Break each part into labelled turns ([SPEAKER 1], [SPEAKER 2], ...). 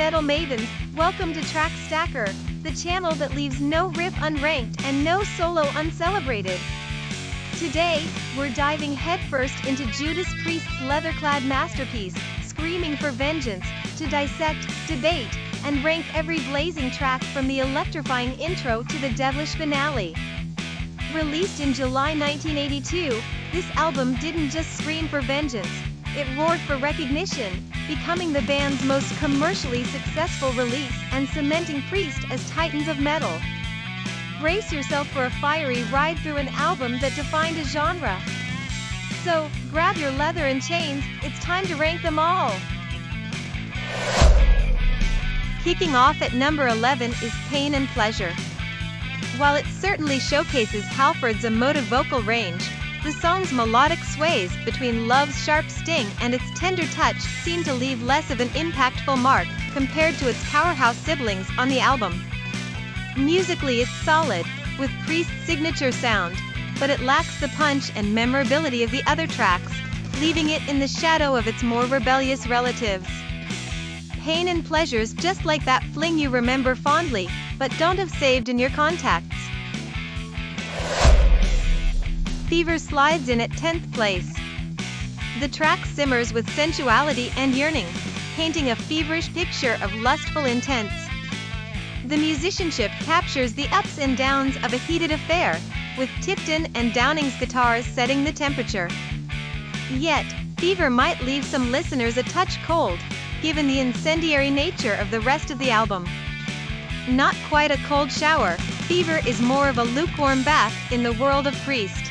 [SPEAKER 1] metal mavens, welcome to Track Stacker, the channel that leaves no riff unranked and no solo uncelebrated. Today, we're diving headfirst into Judas Priest's leather-clad masterpiece, Screaming for Vengeance, to dissect, debate, and rank every blazing track from the electrifying intro to the devilish finale. Released in July 1982, this album didn't just scream for vengeance, it roared for recognition, becoming the band's most commercially successful release and cementing Priest as titans of metal. Brace yourself for a fiery ride through an album that defined a genre. So, grab your leather and chains, it's time to rank them all. Kicking off at number 11 is Pain and Pleasure. While it certainly showcases Halford's emotive vocal range, the song's melodic sways between love's sharp sting and its tender touch seem to leave less of an impactful mark compared to its powerhouse siblings on the album. Musically it's solid, with Priest's signature sound, but it lacks the punch and memorability of the other tracks, leaving it in the shadow of its more rebellious relatives. Pain and Pleasure's just like that fling you remember fondly, but don't have saved in your contacts. Fever slides in at 10th place. The track simmers with sensuality and yearning, painting a feverish picture of lustful intents. The musicianship captures the ups and downs of a heated affair, with Tipton and Downing's guitars setting the temperature. Yet, Fever might leave some listeners a touch cold, given the incendiary nature of the rest of the album. Not quite a cold shower, Fever is more of a lukewarm bath in the world of Priest.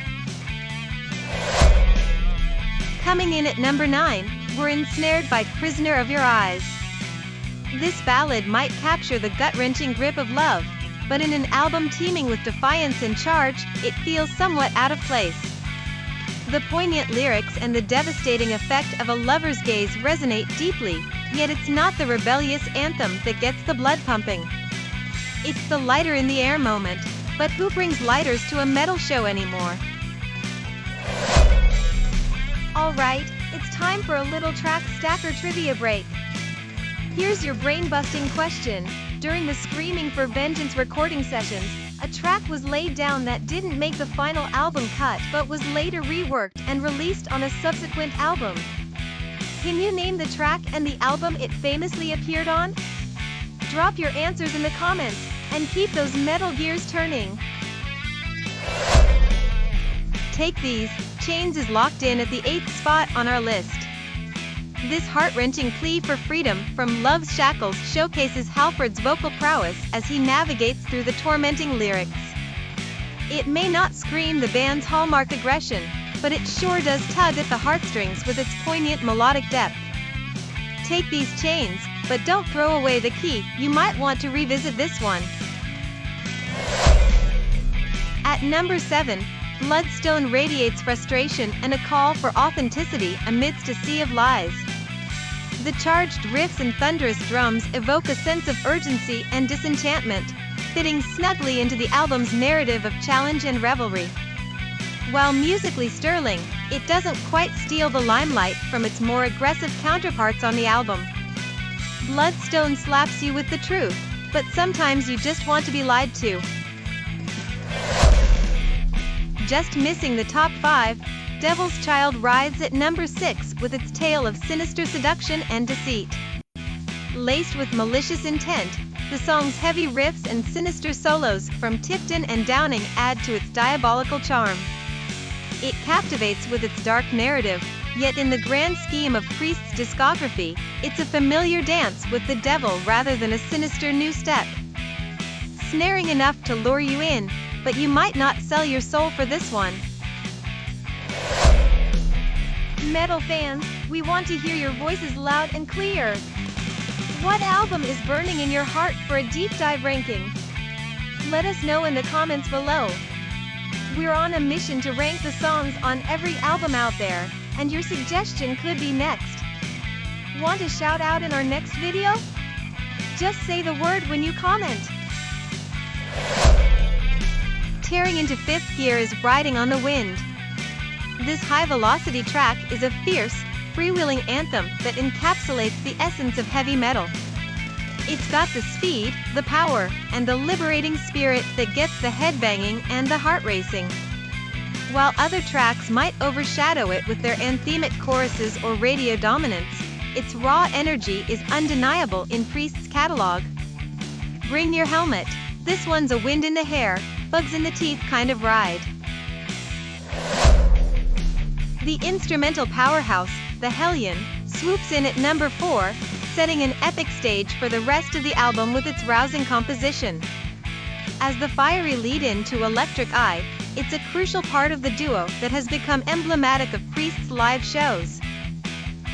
[SPEAKER 1] Coming in at number 9, we're ensnared by Prisoner of Your Eyes. This ballad might capture the gut-wrenching grip of love, but in an album teeming with defiance and charge, it feels somewhat out of place. The poignant lyrics and the devastating effect of a lover's gaze resonate deeply, yet it's not the rebellious anthem that gets the blood pumping. It's the lighter in the air moment, but who brings lighters to a metal show anymore? Alright, it's time for a little Track Stacker trivia break. Here's your brain-busting question. During the Screaming for Vengeance recording sessions, a track was laid down that didn't make the final album cut but was later reworked and released on a subsequent album. Can you name the track and the album it famously appeared on? Drop your answers in the comments, and keep those metal gears turning. Take these, Chains is locked in at the 8th spot on our list. This heart-wrenching plea for freedom from love's shackles showcases Halford's vocal prowess as he navigates through the tormenting lyrics. It may not scream the band's hallmark aggression, but it sure does tug at the heartstrings with its poignant melodic depth. Take these chains, but don't throw away the key, you might want to revisit this one. At number 7, Bloodstone radiates frustration and a call for authenticity amidst a sea of lies. The charged riffs and thunderous drums evoke a sense of urgency and disenchantment, fitting snugly into the album's narrative of challenge and revelry. While musically sterling, it doesn't quite steal the limelight from its more aggressive counterparts on the album. Bloodstone slaps you with the truth, but sometimes you just want to be lied to. Just missing the top 5, Devil's Child rides at number 6 with its tale of sinister seduction and deceit. Laced with malicious intent, the song's heavy riffs and sinister solos from Tipton and Downing add to its diabolical charm. It captivates with its dark narrative, yet in the grand scheme of Priest's discography, it's a familiar dance with the devil rather than a sinister new step. Snaring enough to lure you in, but you might not sell your soul for this one. Metal fans, we want to hear your voices loud and clear. What album is burning in your heart for a deep dive ranking? Let us know in the comments below. We're on a mission to rank the songs on every album out there, and your suggestion could be next. Want a shout out in our next video? Just say the word when you comment. Tearing into 5th gear is Riding on the Wind. This high-velocity track is a fierce, freewheeling anthem that encapsulates the essence of heavy metal. It's got the speed, the power, and the liberating spirit that gets the head banging and the heart racing. While other tracks might overshadow it with their anthemic choruses or radio dominance, its raw energy is undeniable in Priest's catalog. Bring your helmet. This one's a wind in the hair, bugs in the teeth kind of ride. The instrumental powerhouse, the Hellion, swoops in at number 4, setting an epic stage for the rest of the album with its rousing composition. As the fiery lead-in to Electric Eye, it's a crucial part of the duo that has become emblematic of Priest's live shows.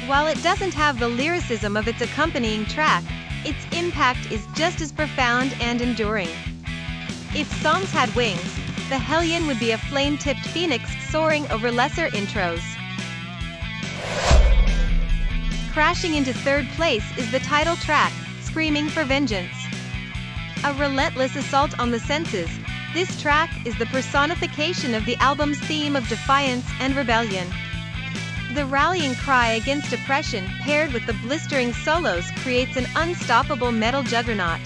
[SPEAKER 1] While it doesn't have the lyricism of its accompanying track, its impact is just as profound and enduring. If songs had wings, the Hellion would be a flame-tipped phoenix soaring over lesser intros. Crashing into third place is the title track, Screaming for Vengeance. A relentless assault on the senses, this track is the personification of the album's theme of defiance and rebellion. The rallying cry against oppression paired with the blistering solos creates an unstoppable metal juggernaut.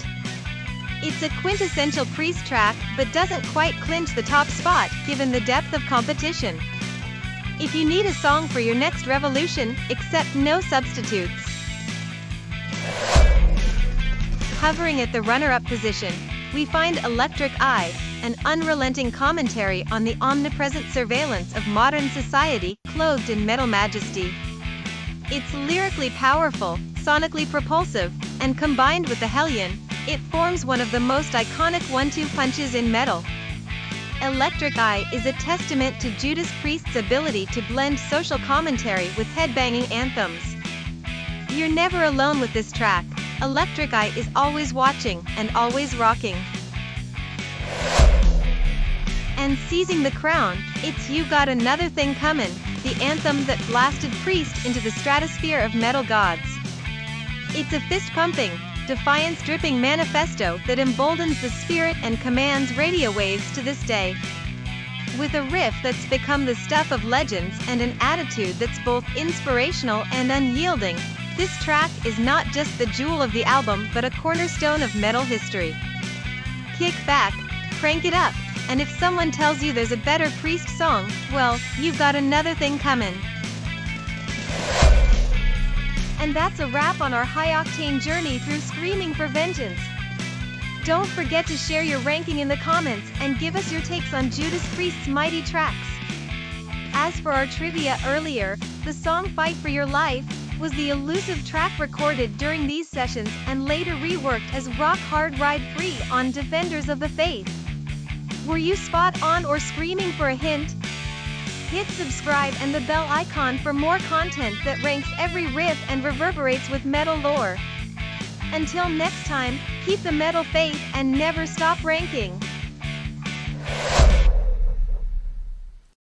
[SPEAKER 1] It's a quintessential Priest track but doesn't quite clinch the top spot given the depth of competition. If you need a song for your next revolution, accept no substitutes. Hovering at the runner-up position, we find Electric Eye, an unrelenting commentary on the omnipresent surveillance of modern society clothed in metal majesty. It's lyrically powerful, sonically propulsive, and combined with the Hellion, it forms one of the most iconic one-two punches in metal. Electric Eye is a testament to Judas Priest's ability to blend social commentary with headbanging anthems. You're never alone with this track. Electric Eye is always watching and always rocking. And seizing the crown, it's You Got Another Thing Comin', the anthem that blasted Priest into the stratosphere of metal gods. It's a fist-pumping, defiance-dripping manifesto that emboldens the spirit and commands radio waves to this day. With a riff that's become the stuff of legends and an attitude that's both inspirational and unyielding, this track is not just the jewel of the album but a cornerstone of metal history. Kick back, crank it up, and if someone tells you there's a better Priest song, well, you've got another thing coming. And that's a wrap on our high-octane journey through Screaming for Vengeance. Don't forget to share your ranking in the comments and give us your takes on Judas Priest's mighty tracks. As for our trivia earlier, the song Fight for Your Life was the elusive track recorded during these sessions and later reworked as Rock Hard Ride Free on Defenders of the Faith. Were you spot on or screaming for a hint? Hit subscribe and the bell icon for more content that ranks every riff and reverberates with metal lore. Until next time, keep the metal faith and never stop ranking.